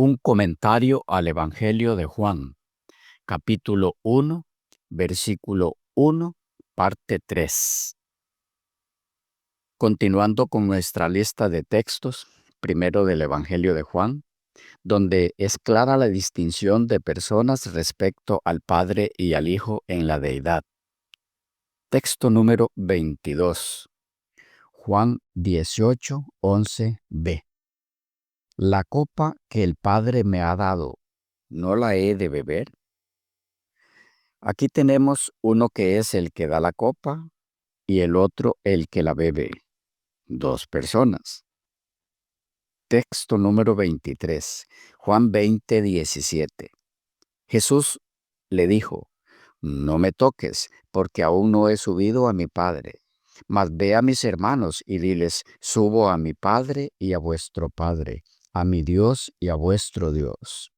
Un comentario al Evangelio de Juan, capítulo 1, versículo 1, parte 3. Continuando con nuestra lista de textos, primero del Evangelio de Juan, donde es clara la distinción de personas respecto al Padre y al Hijo en la deidad. Texto número 22, Juan 18, 11b. La copa que el Padre me ha dado, ¿no la he de beber? Aquí tenemos uno que es el que da la copa y el otro el que la bebe. Dos personas. Texto número 23, Juan 20, 17. Jesús le dijo, no me toques, porque aún no he subido a mi Padre. Mas ve a mis hermanos y diles, subo a mi Padre y a vuestro Padre, a mi Dios y a vuestro Dios.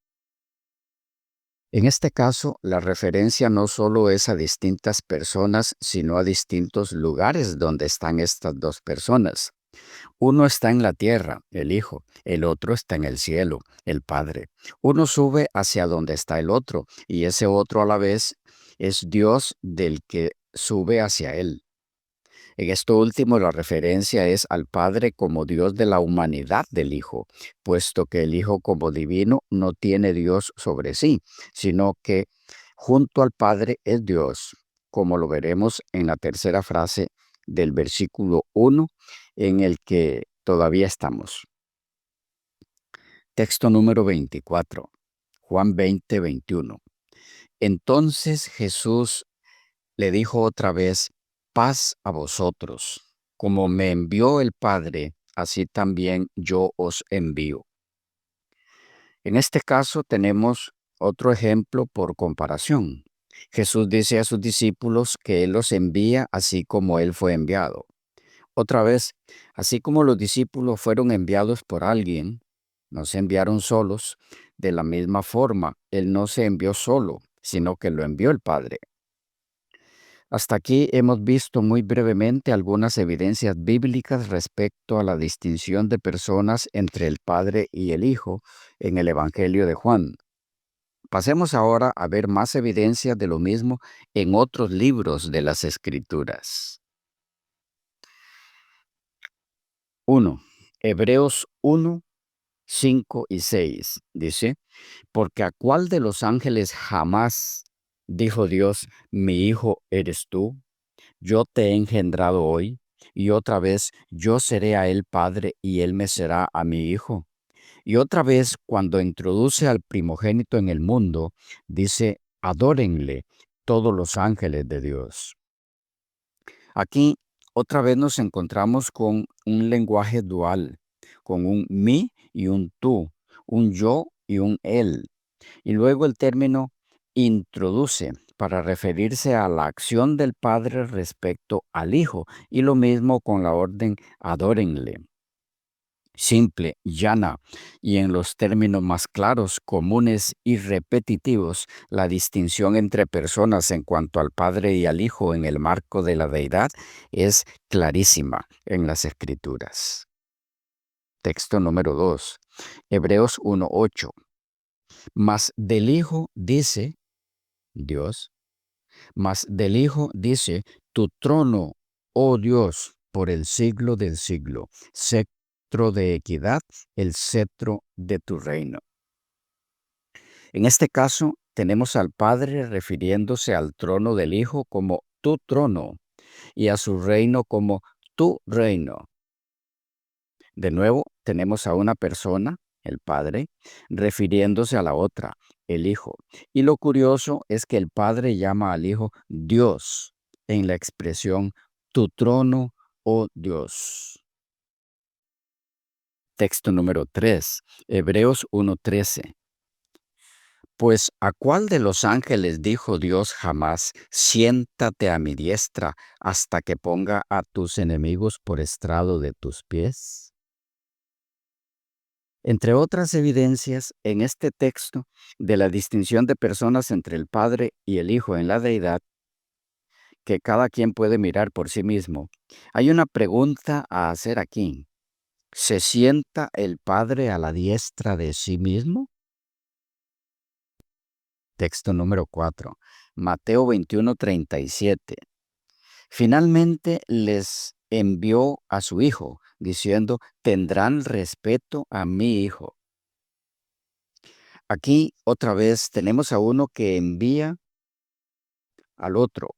En este caso, la referencia no solo es a distintas personas, sino a distintos lugares donde están estas dos personas. Uno está en la tierra, el Hijo, el otro está en el cielo, el Padre. Uno sube hacia donde está el otro, y ese otro a la vez es Dios del que sube hacia él. En esto último, la referencia es al Padre como Dios de la humanidad del Hijo, puesto que el Hijo como divino no tiene Dios sobre sí, sino que junto al Padre es Dios, como lo veremos en la tercera frase del versículo 1, en el que todavía estamos. Texto número 24, Juan 20, 21. Entonces Jesús le dijo otra vez, paz a vosotros. Como me envió el Padre, así también yo os envío. En este caso tenemos otro ejemplo por comparación. Jesús dice a sus discípulos que Él los envía así como Él fue enviado. Otra vez, así como los discípulos fueron enviados por alguien, no se enviaron solos, de la misma forma, Él no se envió solo, sino que lo envió el Padre. Hasta aquí hemos visto muy brevemente algunas evidencias bíblicas respecto a la distinción de personas entre el Padre y el Hijo en el Evangelio de Juan. Pasemos ahora a ver más evidencias de lo mismo en otros libros de las Escrituras. 1. Hebreos 1, 5 y 6 dice, porque a cuál de los ángeles jamás dijo Dios, mi hijo eres tú, yo te he engendrado hoy, y otra vez yo seré a él padre y él me será a mi hijo. Y otra vez cuando introduce al primogénito en el mundo, dice, adórenle todos los ángeles de Dios. Aquí otra vez nos encontramos con un lenguaje dual, con un mí y un tú, un yo y un él. Y luego el término introduce para referirse a la acción del Padre respecto al Hijo, y lo mismo con la orden adórenle. Simple, llana, y en los términos más claros, comunes y repetitivos, la distinción entre personas en cuanto al Padre y al Hijo en el marco de la deidad es clarísima en las Escrituras. Texto número 2, Hebreos 1:8. Mas del Hijo dice, Dios, mas del Hijo dice, tu trono, oh Dios, por el siglo del siglo, cetro de equidad, el cetro de tu reino. En este caso, tenemos al Padre refiriéndose al trono del Hijo como tu trono y a su reino como tu reino. De nuevo, tenemos a una persona, el Padre, refiriéndose a la otra, el Hijo. Y lo curioso es que el Padre llama al Hijo Dios en la expresión tu trono, oh Dios. Texto número 3, Hebreos 1:13. Pues ¿a cuál de los ángeles dijo Dios jamás, siéntate a mi diestra hasta que ponga a tus enemigos por estrado de tus pies? Entre otras evidencias, en este texto de la distinción de personas entre el Padre y el Hijo en la deidad, que cada quien puede mirar por sí mismo, hay una pregunta a hacer aquí. ¿Se sienta el Padre a la diestra de sí mismo? Texto número 4. Mateo 21:37. Finalmente les envió a su hijo, diciendo, tendrán respeto a mi hijo. Aquí otra vez tenemos a uno que envía al otro.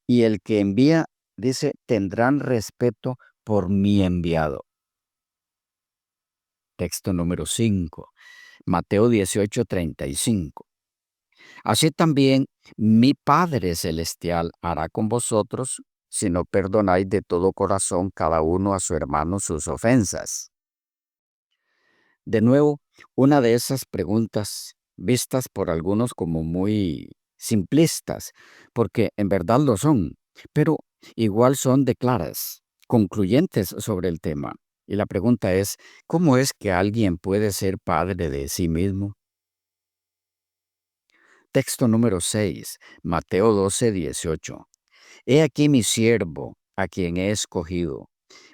Y el que envía dice, tendrán respeto por mi enviado. Texto número 5. Mateo 18:35. Así también mi Padre Celestial hará con vosotros si no perdonáis de todo corazón cada uno a su hermano sus ofensas. De nuevo, una de esas preguntas vistas por algunos como muy simplistas, porque en verdad lo son, pero igual son de claras, concluyentes sobre el tema. Y la pregunta es, ¿cómo es que alguien puede ser padre de sí mismo? Texto número 6, Mateo 12:18. He aquí mi siervo, a quien he escogido,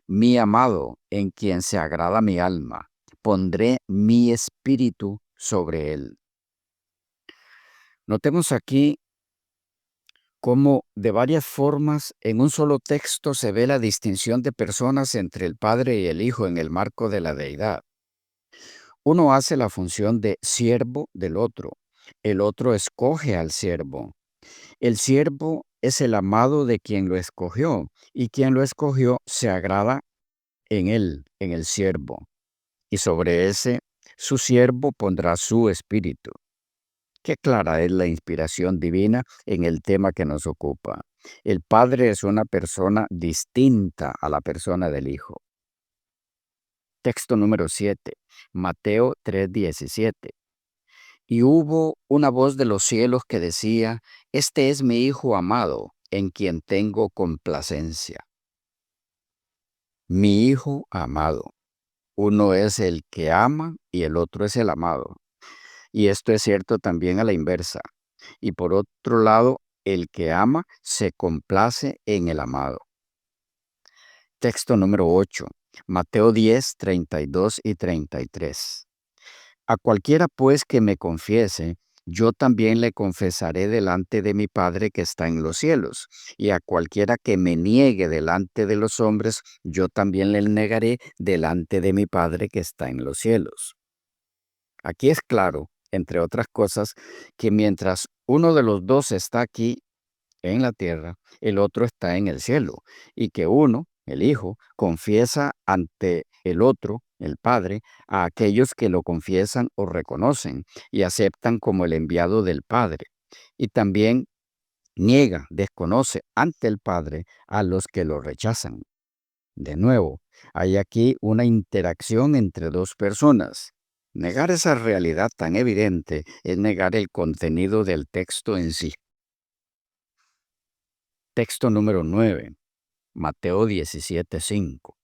mi amado, en quien se agrada mi alma. Pondré mi espíritu sobre él. Notemos aquí cómo de varias formas en un solo texto se ve la distinción de personas entre el Padre y el Hijo en el marco de la deidad. Uno hace la función de siervo del otro. El otro escoge al siervo. El siervo es el amado de quien lo escogió, y quien lo escogió se agrada en él, en el siervo. Y sobre ese, su siervo pondrá su espíritu. Qué clara es la inspiración divina en el tema que nos ocupa. El Padre es una persona distinta a la persona del Hijo. Texto número 7, Mateo 3:17. Y hubo una voz de los cielos que decía, Este es mi Hijo amado, en quien tengo complacencia. Mi Hijo amado. Uno es el que ama y el otro es el amado. Y esto es cierto también a la inversa. Y por otro lado, el que ama se complace en el amado. Texto número 8, Mateo 10:32 y 33. A cualquiera pues que me confiese, yo también le confesaré delante de mi Padre que está en los cielos. Y a cualquiera que me niegue delante de los hombres, yo también le negaré delante de mi Padre que está en los cielos. Aquí es claro, entre otras cosas, que mientras uno de los dos está aquí en la tierra, el otro está en el cielo, y que uno, el Hijo, confiesa ante el otro, el Padre, a aquellos que lo confiesan o reconocen y aceptan como el enviado del Padre, y también niega, desconoce ante el Padre a los que lo rechazan. De nuevo, hay aquí una interacción entre dos personas. Negar esa realidad tan evidente es negar el contenido del texto en sí. Texto número 9, Mateo 17:5.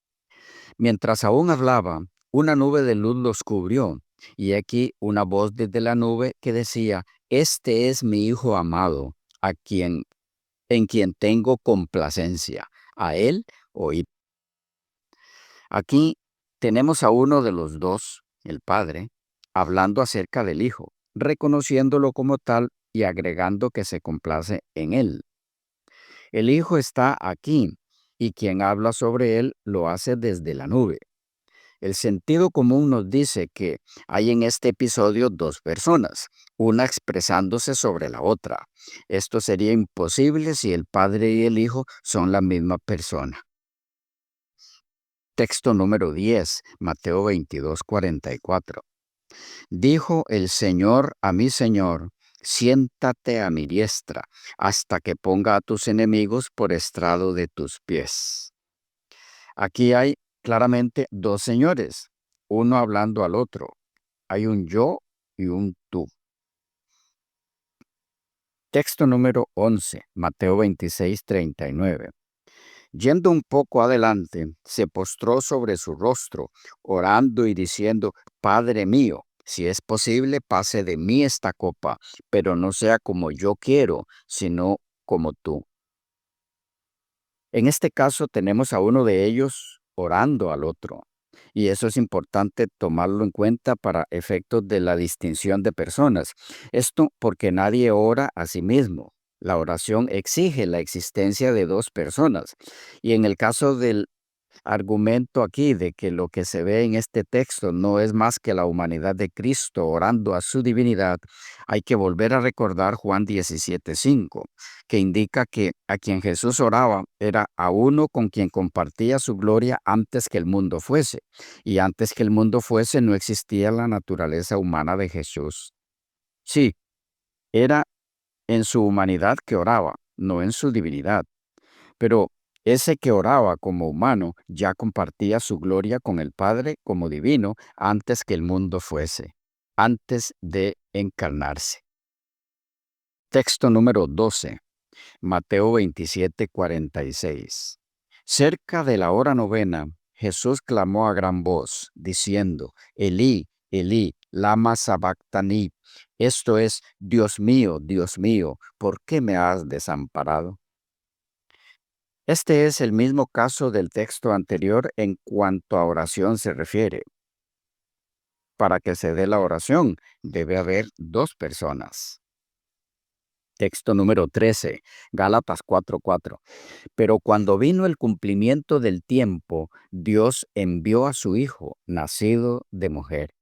Mientras aún hablaba, una nube de luz los cubrió, y aquí una voz desde la nube que decía, Este es mi Hijo amado, en quien tengo complacencia. A él oíd. Aquí tenemos a uno de los dos, el Padre, hablando acerca del Hijo, reconociéndolo como tal y agregando que se complace en él. El Hijo está aquí y quien habla sobre él lo hace desde la nube. El sentido común nos dice que hay en este episodio dos personas, una expresándose sobre la otra. Esto sería imposible si el Padre y el Hijo son la misma persona. Texto número 10, Mateo 22:44. Dijo el Señor a mi Señor, siéntate a mi diestra, hasta que ponga a tus enemigos por estrado de tus pies. Aquí hay claramente dos señores, uno hablando al otro. Hay un yo y un tú. Texto número 11, Mateo 26:39. Yendo un poco adelante, se postró sobre su rostro, orando y diciendo, Padre mío, si es posible, pase de mí esta copa, pero no sea como yo quiero, sino como tú. En este caso tenemos a uno de ellos orando al otro, Y eso es importante tomarlo en cuenta para efectos de la distinción de personas. Esto porque nadie ora a sí mismo. La oración exige la existencia de dos personas. Y en el caso del argumento aquí de que lo que se ve en este texto no es más que la humanidad de Cristo orando a su divinidad, hay que volver a recordar Juan 17:5, que indica que a quien Jesús oraba era a uno con quien compartía su gloria antes que el mundo fuese. Y antes que el mundo fuese no existía la naturaleza humana de Jesús. Sí, era en su humanidad que oraba, no en su divinidad. Pero ese que oraba como humano ya compartía su gloria con el Padre como divino antes que el mundo fuese, antes de encarnarse. Texto número 12, Mateo 27:46. Cerca de la hora novena, Jesús clamó a gran voz, diciendo, Elí, Elí, lama sabactani. Esto es, Dios mío, ¿por qué me has desamparado? Este es el mismo caso del texto anterior en cuanto a oración se refiere. Para que se dé la oración, debe haber dos personas. Texto número 13, Gálatas 4:4. Pero cuando vino el cumplimiento del tiempo, Dios envió a su Hijo, nacido de mujer.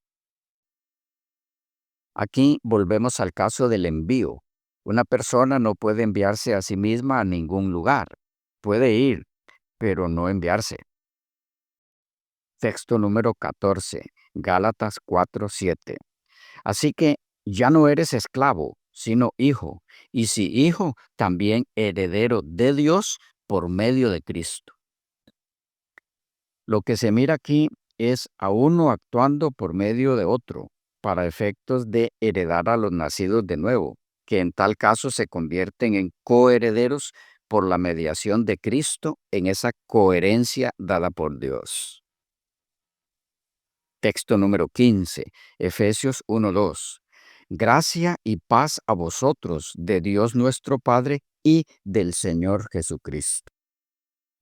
Aquí volvemos al caso del envío. Una persona no puede enviarse a sí misma a ningún lugar. Puede ir, pero no enviarse. Texto número 14, Gálatas 4:7. Así que ya no eres esclavo, sino hijo, y si hijo, también heredero de Dios por medio de Cristo. Lo que se mira aquí es a uno actuando por medio de otro, para efectos de heredar a los nacidos de nuevo, que en tal caso se convierten en coherederos por la mediación de Cristo en esa coherencia dada por Dios. Texto número 15, Efesios 1:2. Gracia y paz a vosotros de Dios nuestro Padre y del Señor Jesucristo.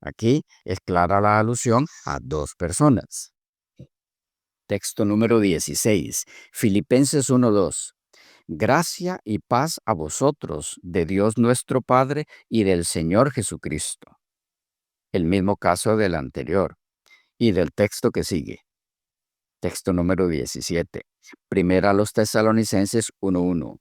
Aquí es clara la alusión a dos personas. Texto número 16, Filipenses 1:2. Gracia y paz a vosotros de Dios nuestro Padre y del Señor Jesucristo. El mismo caso del anterior y del texto que sigue. Texto número 17. Primera a los Tesalonicenses 1:1.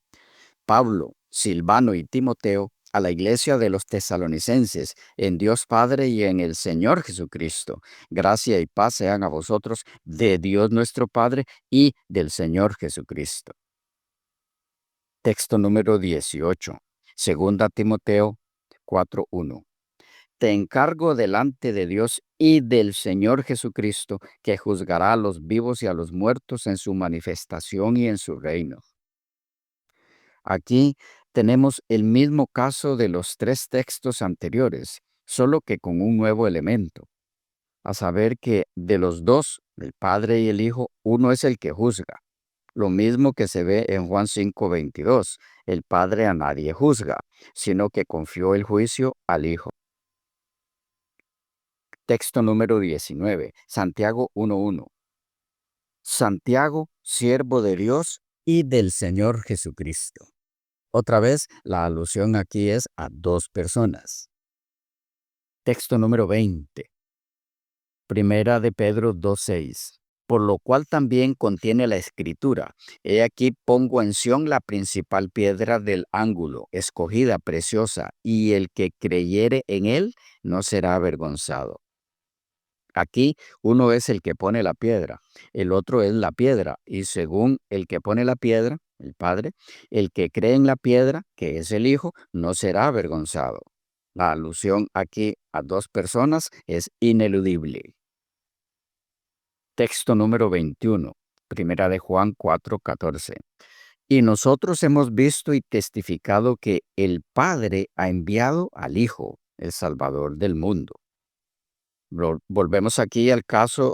Pablo, Silvano y Timoteo a la iglesia de los tesalonicenses, en Dios Padre y en el Señor Jesucristo. Gracia y paz sean a vosotros de Dios nuestro Padre y del Señor Jesucristo. Texto número 18. Segunda Timoteo 4:1. Te encargo delante de Dios y del Señor Jesucristo, que juzgará a los vivos y a los muertos en su manifestación y en su reino. Aquí tenemos el mismo caso de los tres textos anteriores, solo que con un nuevo elemento, a saber que de los dos, el Padre y el Hijo, uno es el que juzga. Lo mismo que se ve en Juan 5:22, el Padre a nadie juzga, sino que confió el juicio al Hijo. Texto número 19, Santiago 1:1. Santiago, siervo de Dios y del Señor Jesucristo. Otra vez, la alusión aquí es a dos personas. Texto número 20. Primera de Pedro 2:6. Por lo cual también contiene la escritura. He aquí pongo en Sión la principal piedra del ángulo, escogida, preciosa, y el que creyere en él no será avergonzado. Aquí uno es el que pone la piedra, el otro es la piedra, y según el que pone la piedra, el Padre, el que cree en la piedra, que es el Hijo, no será avergonzado. La alusión aquí a dos personas es ineludible. Texto número 21, Primera de Juan 4:14. Y nosotros hemos visto y testificado que el Padre ha enviado al Hijo, el Salvador del mundo. Volvemos aquí al caso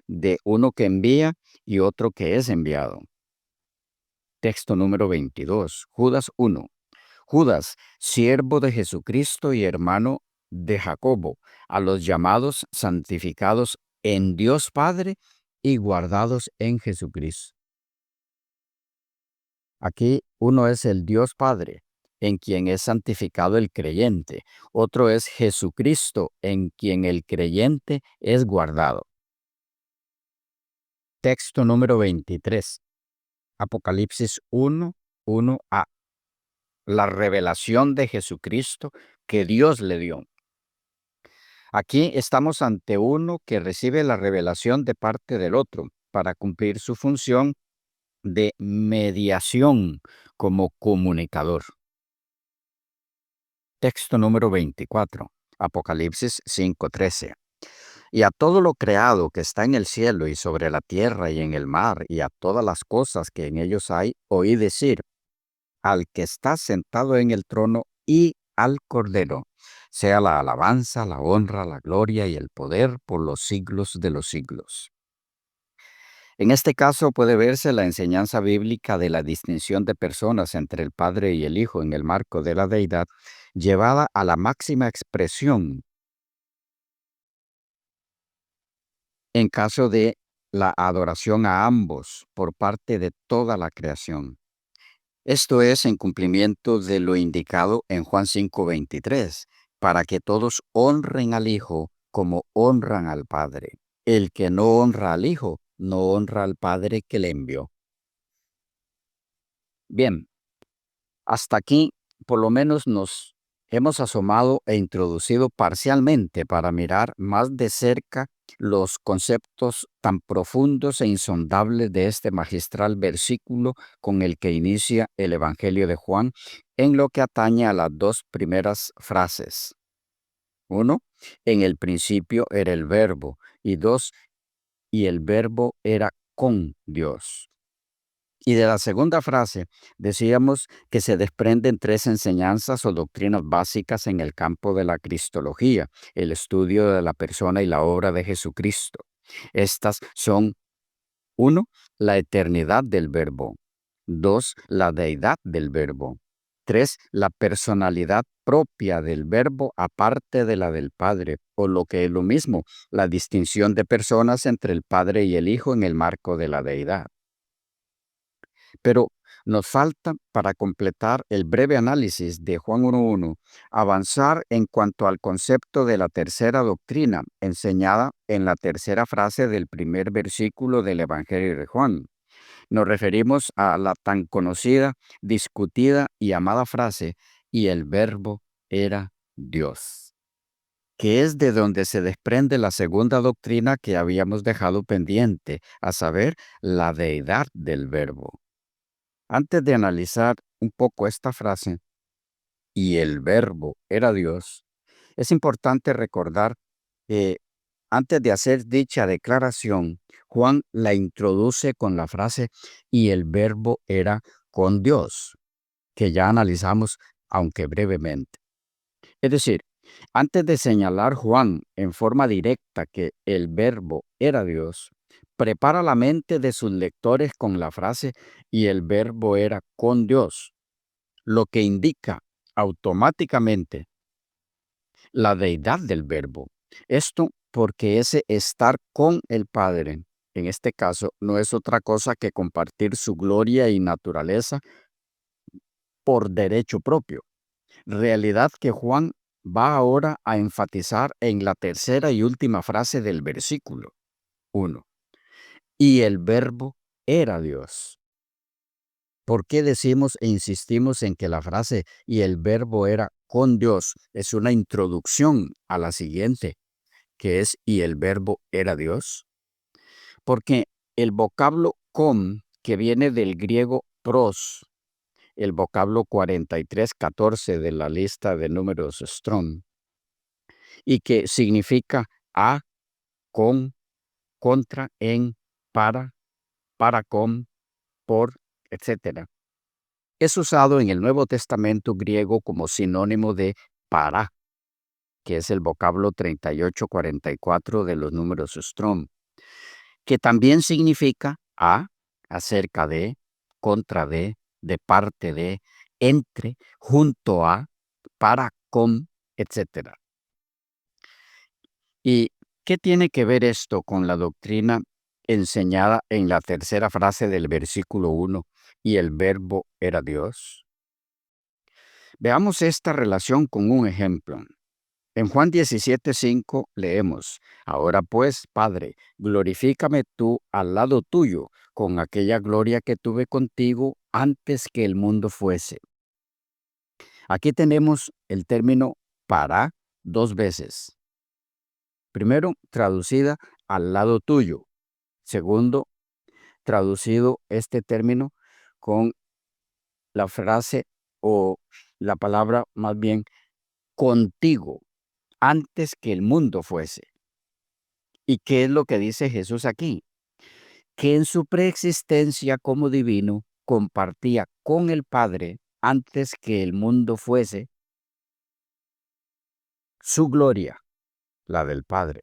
de uno que envía y otro que es enviado. Texto número 22, Judas 1. Judas, siervo de Jesucristo y hermano de Jacobo, a los llamados santificados en Dios Padre y guardados en Jesucristo. Aquí uno es el Dios Padre, en quien es santificado el creyente. Otro es Jesucristo, en quien el creyente es guardado. Texto número 23. Apocalipsis 1, 1a. La revelación de Jesucristo que Dios le dio. Aquí estamos ante uno que recibe la revelación de parte del otro para cumplir su función de mediación como comunicador. Texto número 24. Apocalipsis 5:13. Y a todo lo creado que está en el cielo y sobre la tierra y en el mar y a todas las cosas que en ellos hay, oí decir, al que está sentado en el trono y al Cordero, sea la alabanza, la honra, la gloria y el poder por los siglos de los siglos. En este caso puede verse la enseñanza bíblica de la distinción de personas entre el Padre y el Hijo en el marco de la deidad, llevada a la máxima expresión en caso de la adoración a ambos por parte de toda la creación. Esto es en cumplimiento de lo indicado en Juan 5:23, para que todos honren al Hijo como honran al Padre. El que no honra al Hijo, no honra al Padre que le envió. Bien, hasta aquí por lo menos nos hemos asomado e introducido parcialmente para mirar más de cerca los conceptos tan profundos e insondables de este magistral versículo con el que inicia el Evangelio de Juan en lo que atañe a las dos primeras frases. 1. En el principio era el verbo. Y 2. Y el verbo era con Dios. Y de la segunda frase, decíamos que se desprenden tres enseñanzas o doctrinas básicas en el campo de la cristología, el estudio de la persona y la obra de Jesucristo. Estas son: 1. La eternidad del Verbo. 2. La deidad del Verbo. 3. La personalidad propia del Verbo aparte de la del Padre, o lo que es lo mismo, la distinción de personas entre el Padre y el Hijo en el marco de la deidad. Pero nos falta, para completar el breve análisis de Juan 1.1, avanzar en cuanto al concepto de la tercera doctrina, enseñada en la tercera frase del primer versículo del Evangelio de Juan. Nos referimos a la tan conocida, discutida y amada frase, y el Verbo era Dios, que es de donde se desprende la segunda doctrina que habíamos dejado pendiente, a saber, la deidad del Verbo. Antes de analizar un poco esta frase, y el verbo era Dios, es importante recordar que antes de hacer dicha declaración, Juan la introduce con la frase, y el verbo era con Dios, que ya analizamos, aunque brevemente. Es decir, antes de señalar Juan en forma directa que el verbo era Dios, prepara la mente de sus lectores con la frase, y el verbo era con Dios, lo que indica automáticamente la deidad del verbo. Esto porque ese estar con el Padre, en este caso, no es otra cosa que compartir su gloria y naturaleza por derecho propio. Realidad que Juan va ahora a enfatizar en la tercera y última frase del versículo 1. Y el verbo era Dios. ¿Por qué decimos e insistimos en que la frase y el verbo era con Dios es una introducción a la siguiente, que es y el verbo era Dios? Porque el vocablo con, que viene del griego pros, el vocablo 4314 de la lista de números Strong, y que significa a, con, contra, en, para con, por, etc. Es usado en el Nuevo Testamento griego como sinónimo de para, que es el vocablo 3844 de los números Strong, que también significa a, acerca de, parte de, entre, junto a, para, con, etc. ¿Y qué tiene que ver esto con la doctrina enseñada en la tercera frase del versículo 1, y el verbo era Dios? Veamos esta relación con un ejemplo. En Juan 17:5 leemos: Ahora pues, Padre, glorifícame tú al lado tuyo, con aquella gloria que tuve contigo antes que el mundo fuese. Aquí tenemos el término para dos veces. Primero, traducida al lado tuyo. Segundo, traducido este término con la frase o la palabra más bien contigo, antes que el mundo fuese. ¿Y qué es lo que dice Jesús aquí? Que en su preexistencia como divino compartía con el Padre antes que el mundo fuese su gloria, la del Padre.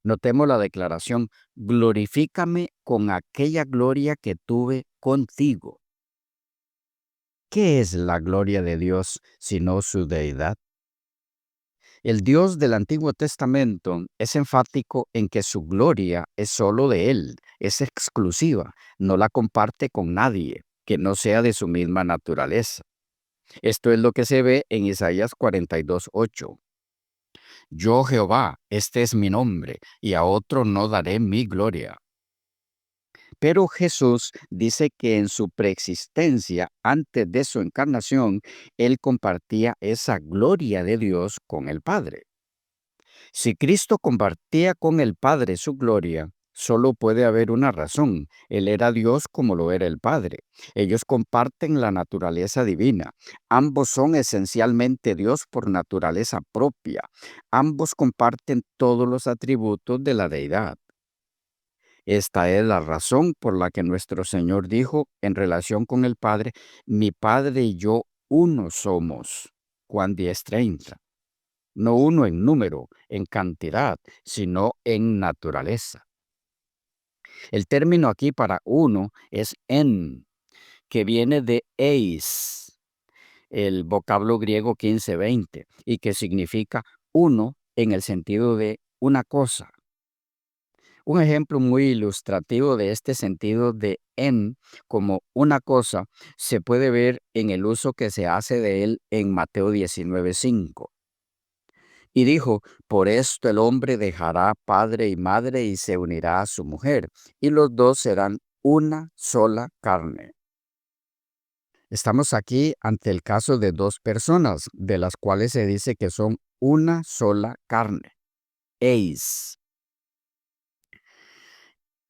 Notemos la declaración: glorifícame con aquella gloria que tuve contigo. ¿Qué es la gloria de Dios sino su deidad? El Dios del Antiguo Testamento es enfático en que su gloria es solo de Él, es exclusiva, no la comparte con nadie que no sea de su misma naturaleza. Esto es lo que se ve en Isaías 42:8. Yo Jehová, este es mi nombre, y a otro no daré mi gloria. Pero Jesús dice que en su preexistencia, antes de su encarnación, Él compartía esa gloria de Dios con el Padre. Si Cristo compartía con el Padre su gloria, solo puede haber una razón: Él era Dios como lo era el Padre. Ellos comparten la naturaleza divina. Ambos son esencialmente Dios por naturaleza propia. Ambos comparten todos los atributos de la deidad. Esta es la razón por la que nuestro Señor dijo en relación con el Padre: mi Padre y yo uno somos. Juan 10:30. No uno en número, en cantidad, sino en naturaleza. El término aquí para uno es en, que viene de eis, el vocablo griego 15:20, y que significa uno en el sentido de una cosa. Un ejemplo muy ilustrativo de este sentido de en como una cosa se puede ver en el uso que se hace de él en Mateo 19:5. Y dijo: por esto el hombre dejará padre y madre y se unirá a su mujer, y los dos serán una sola carne. Estamos aquí ante el caso de dos personas, de las cuales se dice que son una sola carne. Eis.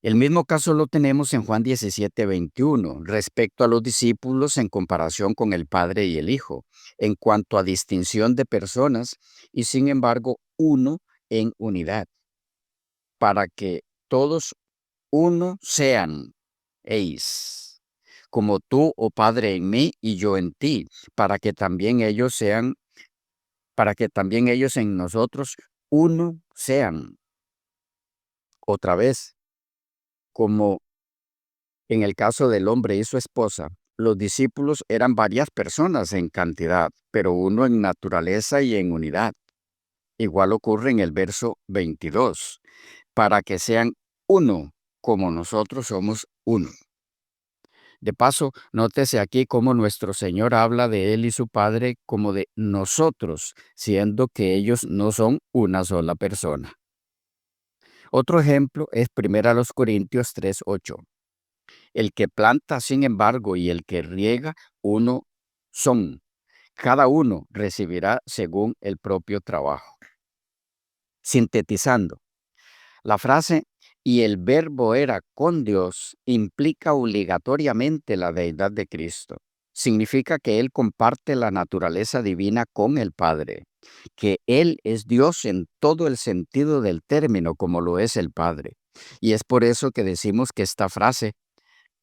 El mismo caso lo tenemos en Juan 17:21, respecto a los discípulos en comparación con el Padre y el Hijo, en cuanto a distinción de personas, y sin embargo uno en unidad, para que todos uno sean, eis, como tú, oh Padre, en mí y yo en ti, para que también ellos sean, para que también ellos en nosotros uno sean. Otra vez, como en el caso del hombre y su esposa, los discípulos eran varias personas en cantidad, pero uno en naturaleza y en unidad. Igual ocurre en el verso 22, para que sean uno, como nosotros somos uno. De paso, nótese aquí cómo nuestro Señor habla de Él y su Padre como de nosotros, siendo que ellos no son una sola persona. Otro ejemplo es 1 Corintios 3:8. El que planta, sin embargo, y el que riega, uno son. Cada uno recibirá según el propio trabajo. Sintetizando, la frase "y el verbo era con Dios" implica obligatoriamente la deidad de Cristo. Significa que Él comparte la naturaleza divina con el Padre, que Él es Dios en todo el sentido del término como lo es el Padre. Y es por eso que decimos que esta frase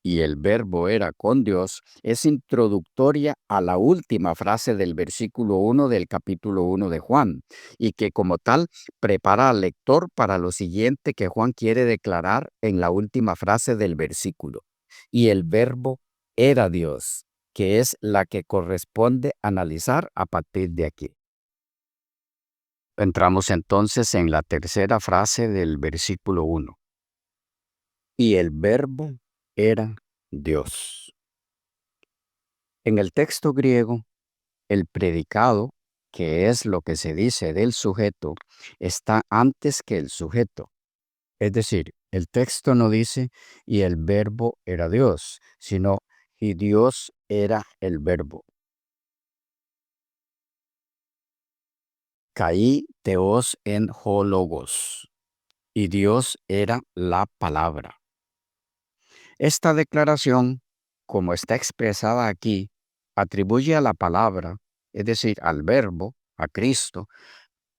"y el verbo era con Dios" es introductoria a la última frase del versículo 1 del capítulo 1 de Juan, y que como tal prepara al lector para lo siguiente que Juan quiere declarar en la última frase del versículo: y el verbo era Dios, que es la que corresponde analizar a partir de aquí. Entramos entonces en la tercera frase del versículo 1. y el Verbo era Dios. En el texto griego, el predicado, que es lo que se dice del sujeto, está antes que el sujeto. Es decir, el texto no dice y el Verbo era Dios, sino y Dios era el Verbo. Caí teos en hologos, y Dios era la palabra. Esta declaración, como está expresada aquí, atribuye a la palabra, es decir, al Verbo, a Cristo,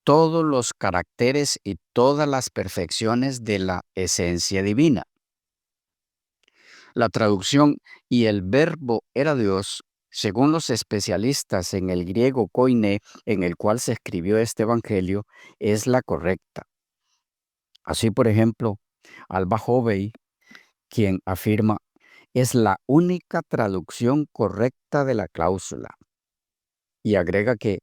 todos los caracteres y todas las perfecciones de la esencia divina. La traducción y el Verbo era Dios, según los especialistas en el griego koiné, en el cual se escribió este evangelio, es la correcta. Así, por ejemplo, Alba Hovey, quien afirma, es la única traducción correcta de la cláusula. Y agrega que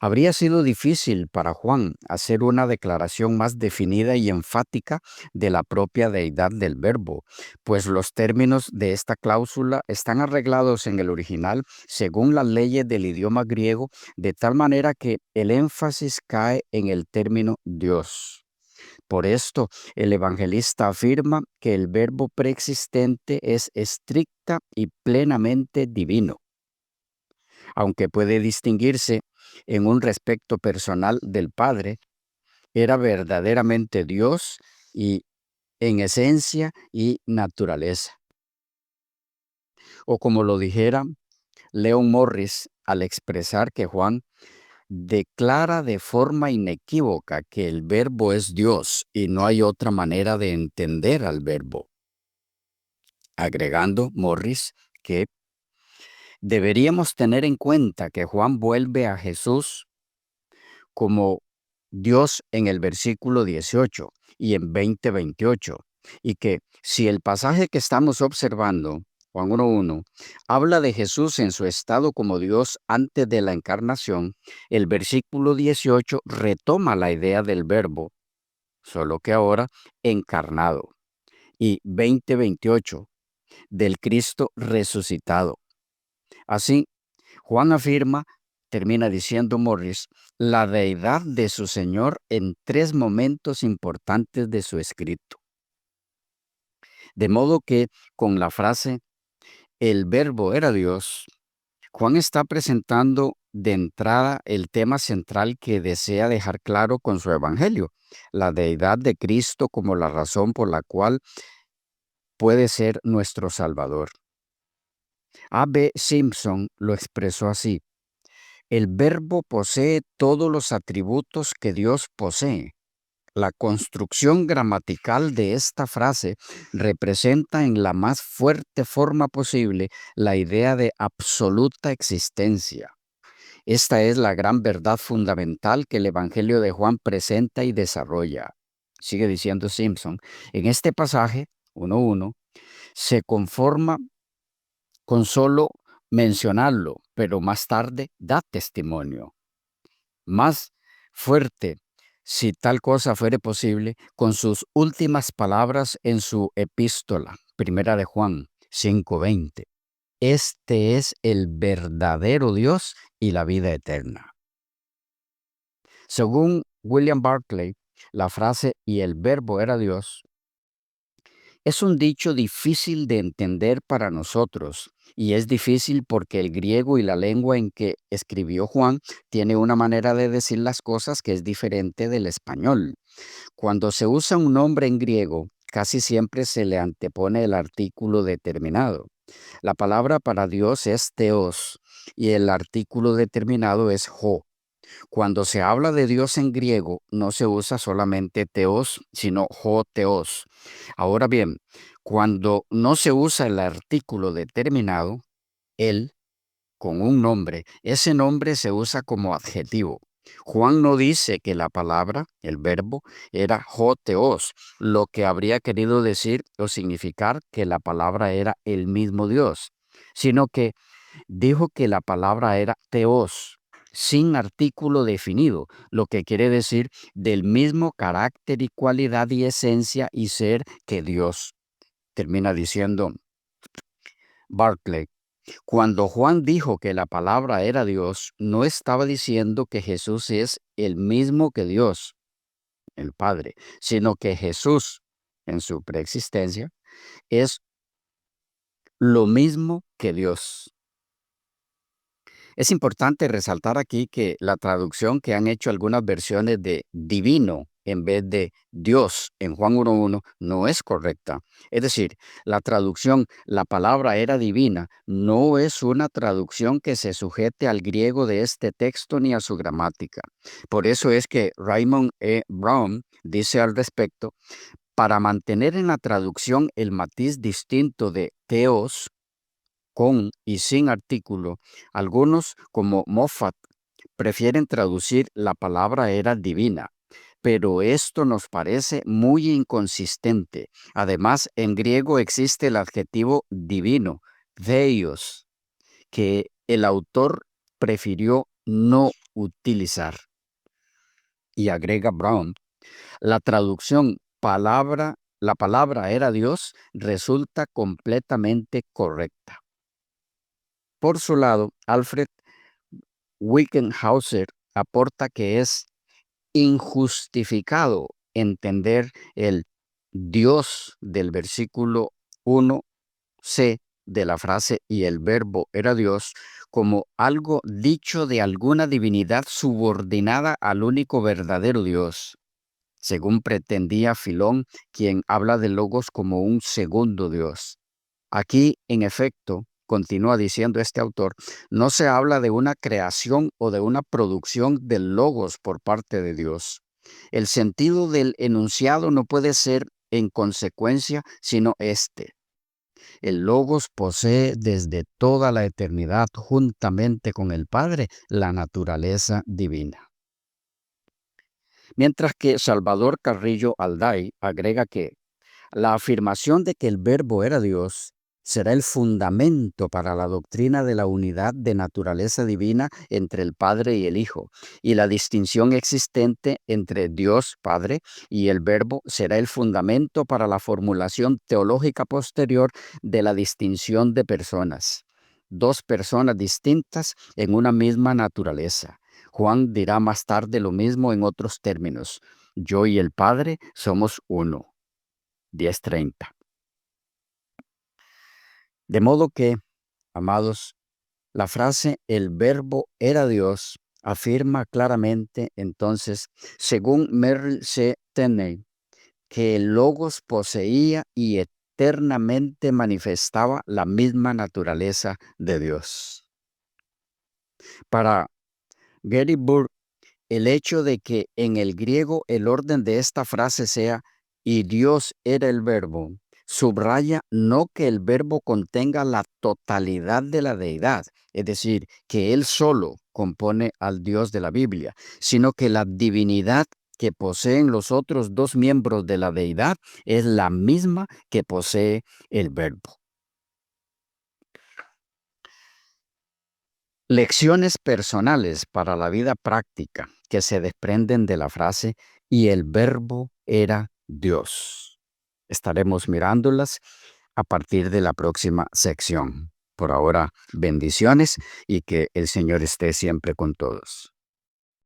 habría sido difícil para Juan hacer una declaración más definida y enfática de la propia deidad del Verbo, pues los términos de esta cláusula están arreglados en el original según las leyes del idioma griego, de tal manera que el énfasis cae en el término Dios. Por esto, el evangelista afirma que el verbo preexistente es estricta y plenamente divino, aunque puede distinguirse en un respecto personal del Padre, era verdaderamente Dios y en esencia y naturaleza. O como lo dijera Leon Morris al expresar que Juan declara de forma inequívoca que el verbo es Dios y no hay otra manera de entender al verbo, agregando Morris que deberíamos tener en cuenta que Juan vuelve a Jesús como Dios en el versículo 18 y en 20:28, y que si el pasaje que estamos observando, Juan 1:1, habla de Jesús en su estado como Dios antes de la encarnación, el versículo 18 retoma la idea del verbo, solo que ahora encarnado, y 20:28 del Cristo resucitado. Así, Juan afirma, termina diciendo Morris, la deidad de su Señor en tres momentos importantes de su escrito. De modo que con la frase, el verbo era Dios, Juan está presentando de entrada el tema central que desea dejar claro con su evangelio, la deidad de Cristo como la razón por la cual puede ser nuestro Salvador. A. B. Simpson lo expresó así. El verbo posee todos los atributos que Dios posee. La construcción gramatical de esta frase representa en la más fuerte forma posible la idea de absoluta existencia. Esta es la gran verdad fundamental que el Evangelio de Juan presenta y desarrolla. Sigue diciendo Simpson, en este pasaje 1:1 se conforma con solo mencionarlo, pero más tarde da testimonio. Más fuerte, si tal cosa fuere posible, con sus últimas palabras en su epístola, primera de Juan 5:20. Este es el verdadero Dios y la vida eterna. Según William Barclay, la frase y el verbo era Dios es un dicho difícil de entender para nosotros, y es difícil porque el griego y la lengua en que escribió Juan tiene una manera de decir las cosas que es diferente del español. Cuando se usa un nombre en griego, casi siempre se le antepone el artículo determinado. La palabra para Dios es teos y el artículo determinado es ho. Cuando se habla de Dios en griego, no se usa solamente teos, sino ho teos. Ahora bien, cuando no se usa el artículo determinado, él, con un nombre, ese nombre se usa como adjetivo. Juan no dice que la palabra, el verbo, era ho teos, lo que habría querido decir o significar que la palabra era el mismo Dios, sino que dijo que la palabra era teos, sin artículo definido, lo que quiere decir del mismo carácter y cualidad y esencia y ser que Dios. termina diciendo Barclay, cuando Juan dijo que la palabra era Dios, no estaba diciendo que Jesús es el mismo que Dios, el Padre, sino que Jesús, en su preexistencia, es lo mismo que Dios. Es importante resaltar aquí que la traducción que han hecho algunas versiones de divino en vez de Dios en Juan 1.1 no es correcta. Es decir, la traducción, la palabra era divina, no es una traducción que se sujete al griego de este texto ni a su gramática. Por eso es que Raymond E. Brown dice al respecto, para mantener en la traducción el matiz distinto de teos, con y sin artículo, algunos, como Moffat, prefieren traducir la palabra era divina, pero esto nos parece muy inconsistente. Además, en griego existe el adjetivo divino, theos, que el autor prefirió no utilizar. Y agrega Brown, la traducción la palabra era Dios resulta completamente correcta. Por su lado, Alfred Wickenhauser aporta que es injustificado entender el Dios del versículo 1c de la frase y el verbo era Dios como algo dicho de alguna divinidad subordinada al único verdadero Dios, según pretendía Filón, quien habla de Logos como un segundo Dios. Aquí, en efecto, continúa diciendo este autor, no se habla de una creación o de una producción del logos por parte de Dios. El sentido del enunciado no puede ser en consecuencia, sino este. El logos posee desde toda la eternidad, juntamente con el Padre, la naturaleza divina. Mientras que Salvador Carrillo Alday agrega que la afirmación de que el Verbo era Dios será el fundamento para la doctrina de la unidad de naturaleza divina entre el Padre y el Hijo, y la distinción existente entre Dios Padre y el Verbo será el fundamento para la formulación teológica posterior de la distinción de personas. Dos personas distintas en una misma naturaleza. Juan dirá más tarde lo mismo en otros términos. Yo y el Padre somos uno. 10:30. De modo que, amados, la frase el verbo era Dios afirma claramente entonces, según Merrill C. Tenney, que el Logos poseía y eternamente manifestaba la misma naturaleza de Dios. Para Gary Burke, el hecho de que en el griego el orden de esta frase sea y Dios era el verbo, subraya no que el verbo contenga la totalidad de la deidad, es decir, que él solo compone al Dios de la Biblia, sino que la divinidad que poseen los otros dos miembros de la deidad es la misma que posee el verbo. Lecciones personales para la vida práctica que se desprenden de la frase y el verbo era Dios. Estaremos mirándolas a partir de la próxima sección. Por ahora, bendiciones y que el Señor esté siempre con todos.